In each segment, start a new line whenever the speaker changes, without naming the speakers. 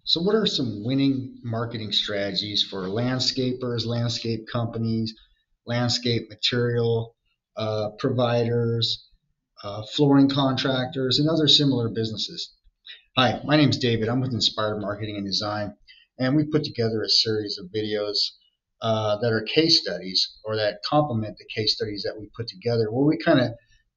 So, what are some winning marketing strategies for landscapers, landscape companies, landscape material providers, flooring contractors, and other similar businesses? Hi, my name is David. I'm with Inspired Marketing and Design, and we put together a series of videos that are case studies or that complement the case studies that we put together, where we kind of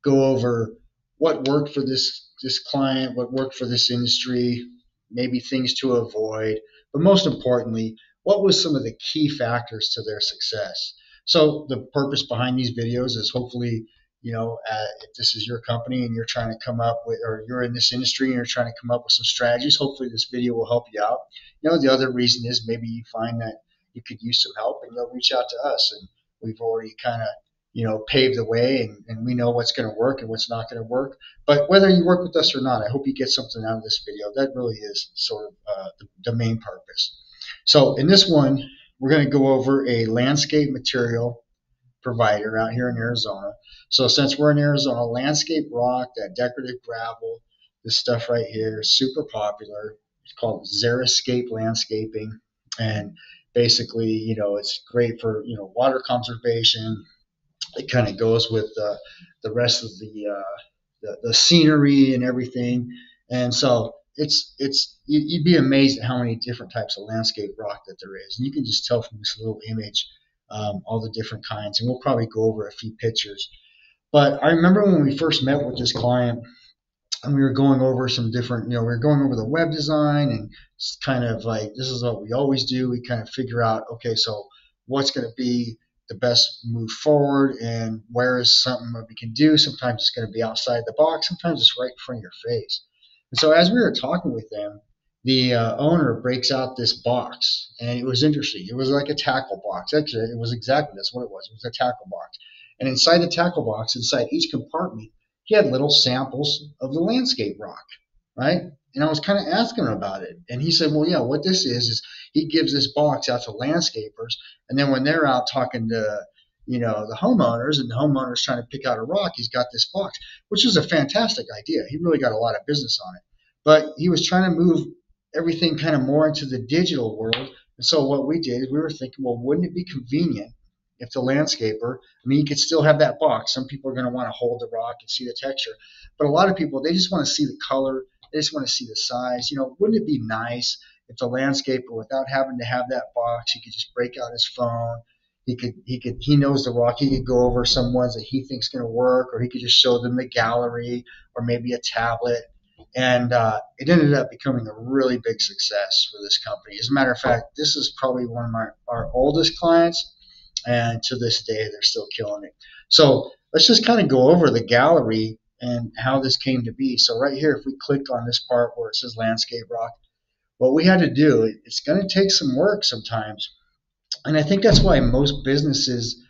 go over what worked for this client, what worked for this industry, maybe things to avoid, but most importantly, what was some of the key factors to their success. So the purpose behind these videos is hopefully if this is your company and you're trying to come up with, or you're in this industry and you're trying to come up with some strategies, hopefully this video will help you out. The other reason is maybe you find that you could use some help and you'll reach out to us, and we've already kind of paved the way, and we know what's going to work and what's not going to work. But whether you work with us or not, I hope you get something out of this video. That really is sort of the main purpose. So in this one, we're going to go over a landscape material provider out here in Arizona. So since we're in Arizona, landscape rock, that decorative gravel, this stuff right here is super popular. It's called Xeriscape Landscaping, and basically, it's great for water conservation. It kind of goes with the rest of the scenery and everything, and so you'd be amazed at how many different types of landscape rock that there is, and you can just tell from this little image all the different kinds, and we'll probably go over a few pictures. But I remember when we first met with this client, and we were going over some different, we were going over the web design, and it's kind of like, this is what we always do. We kind of figure out, okay, so what's going to be the best move forward, and where is something that we can do. Sometimes it's going to be outside the box. Sometimes it's right in front of your face. And so as we were talking with them, the owner breaks out this box, and it was interesting. It was like a tackle box. Actually, it was exactly that's what it was. It was a tackle box. And inside the tackle box, inside each compartment, he had little samples of the landscape rock, right? And I was kind of asking him about it. And he said, well, yeah, what this is he gives this box out to landscapers. And then when they're out talking to, the homeowners, and the homeowners trying to pick out a rock, he's got this box, which is a fantastic idea. He really got a lot of business on it. But he was trying to move everything kind of more into the digital world. And so what we did is we were thinking, well, wouldn't it be convenient if the landscaper, you could still have that box. Some people are going to want to hold the rock and see the texture, but a lot of people, they just want to see the color. They just want to see the size. Wouldn't it be nice if the landscaper, without having to have that box, he could just break out his phone. He knows the rock. He could go over some ones that he thinks going to work, or he could just show them the gallery or maybe a tablet. And it ended up becoming a really big success for this company. As a matter of fact, this is probably one of our oldest clients, and to this day, they're still killing it. So let's just kind of go over the gallery and how this came to be. So right here, if we click on this part where it says landscape rock, what we had to do, it's going to take some work sometimes. And I think that's why most businesses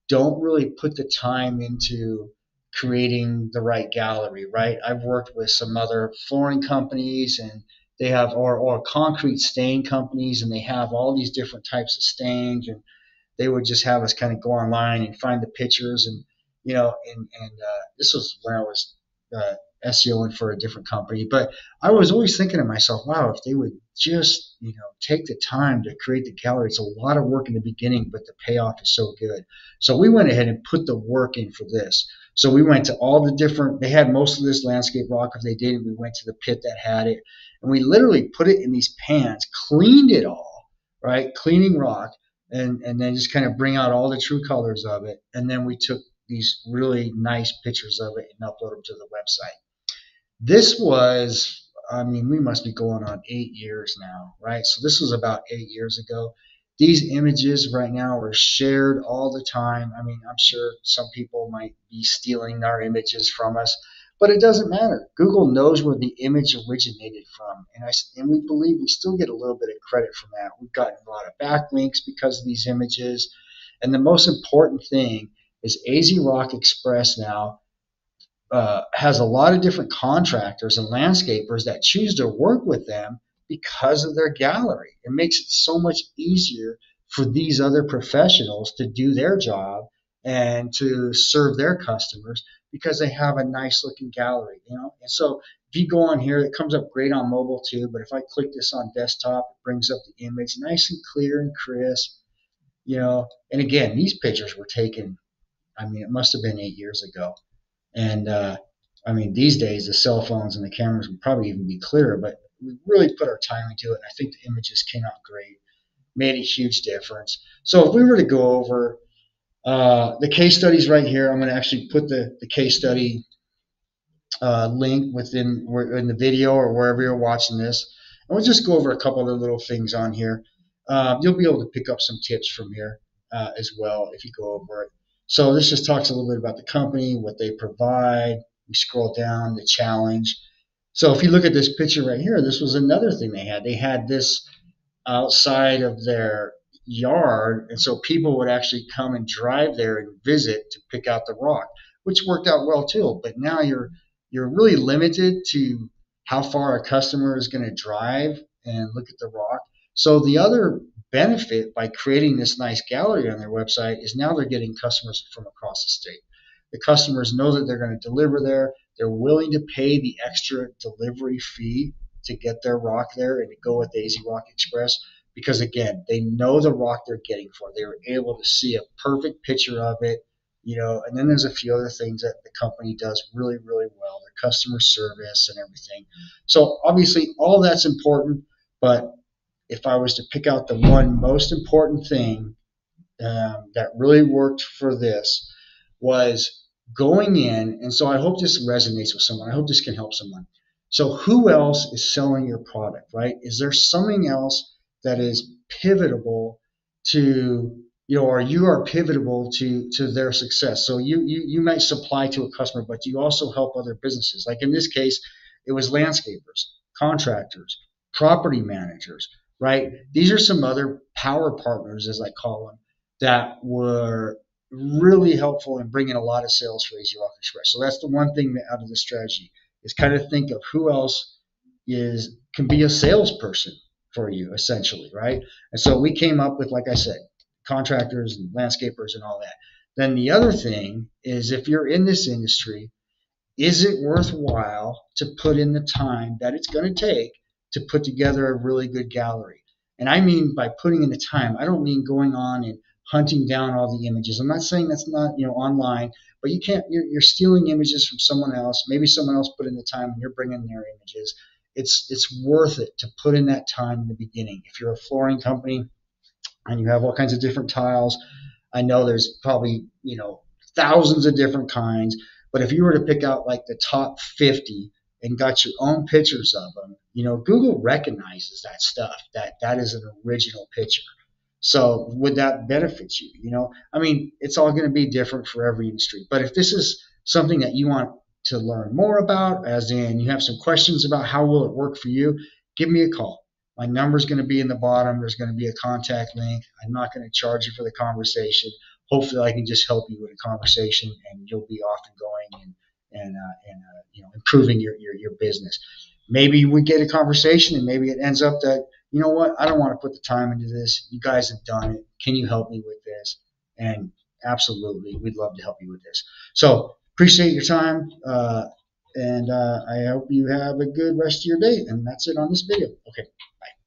don't really put the time into creating the right gallery, right? I've worked with some other flooring companies, and they have, or concrete stain companies, and they have all these different types of stains, and they would just have us kind of go online and find the pictures, and this was when I was SEOing for a different company. But I was always thinking to myself, wow, if they would just take the time to create the gallery. It's a lot of work in the beginning, but the payoff is so good. So we went ahead and put the work in for this. So we went to all the different, they had most of this landscape rock. If they didn't, we went to the pit that had it, and we literally put it in these pans, cleaned it all, right? Cleaning rock. And then just kind of bring out all the true colors of it. And then we took these really nice pictures of it and upload them to the website. This was, we must be going on 8 years now, right? So this was about 8 years ago. These images right now are shared all the time. I'm sure some people might be stealing our images from us, but it doesn't matter. Google knows where the image originated from, and we believe we still get a little bit of credit from that. We've gotten a lot of backlinks because of these images, and the most important thing is AZ Rock Express now has a lot of different contractors and landscapers that choose to work with them because of their gallery. It makes it so much easier for these other professionals to do their job and to serve their customers, because they have a nice looking gallery, you know. And so if you go on here, it comes up great on mobile too. But if I click this on desktop, it brings up the image nice and clear and crisp, you know. And again, these pictures were taken, I mean, it must have been 8 years ago. And I mean, these days the cell phones and the cameras would probably even be clearer, but we really put our time into it. And I think the images came out great, made a huge difference. So if we were to go over the case studies right here, I'm going to actually put the case study link within in the video or wherever you're watching this. And we'll just go over a couple of the little things on here. You'll be able to pick up some tips from here as well if you go over it. So this just talks a little bit about the company, what they provide. We scroll down, the challenge. So if you look at this picture right here, this was another thing they had. They had this outside of their yard, and so people would actually come and drive there and visit to pick out the rock, which worked out well too. But now you're really limited to how far a customer is going to drive and look at the rock. So the other benefit by creating this nice gallery on their website is now they're getting customers from across the state. The customers know that they're going to deliver there. They're willing to pay the extra delivery fee to get their rock there and to go with Daisy Rock Express because, again, they know the rock they're getting for. They were able to see a perfect picture of it, you know, and then there's a few other things that the company does really, really well, their customer service and everything. So obviously all that's important, but if I was to pick out the one most important thing that really worked for this was going in, and so I hope this resonates with someone. I hope this can help someone. So who else is selling your product, right? Is there something else that is pivotable to, you know, or you are pivotable to their success? So you might supply to a customer, but you also help other businesses. Like in this case, it was landscapers, contractors, property managers, right? These are some other power partners, as I call them, that were really helpful in bringing a lot of sales for Easy Rock Express. So that's the one thing out of the strategy is kind of think of who else can be a salesperson for you, essentially, right? And so we came up with, like I said, contractors and landscapers and all that. Then the other thing is if you're in this industry, is it worthwhile to put in the time that it's going to take to put together a really good gallery? And I mean by putting in the time, I don't mean going on and hunting down all the images. I'm not saying that's not, you know, online, but you can't. You're stealing images from someone else. Maybe someone else put in the time, and you're bringing their images. It's worth it to put in that time in the beginning. If you're a flooring company and you have all kinds of different tiles, I know there's probably, you know, thousands of different kinds. But if you were to pick out like the top 50 and got your own pictures of them, you know, Google recognizes that stuff. That is an original picture. So would that benefit you? You know, I mean, it's all going to be different for every industry. But if this is something that you want to learn more about, as in you have some questions about how will it work for you, give me a call. My number is going to be in the bottom. There's going to be a contact link. I'm not going to charge you for the conversation. Hopefully, I can just help you with a conversation, and you'll be off and going and you know, improving your business. Maybe we get a conversation, and maybe it ends up that, you know what, I don't want to put the time into this. You guys have done it. Can you help me with this? And absolutely, we'd love to help you with this. So appreciate your time, and I hope you have a good rest of your day. And that's it on this video. Okay, bye.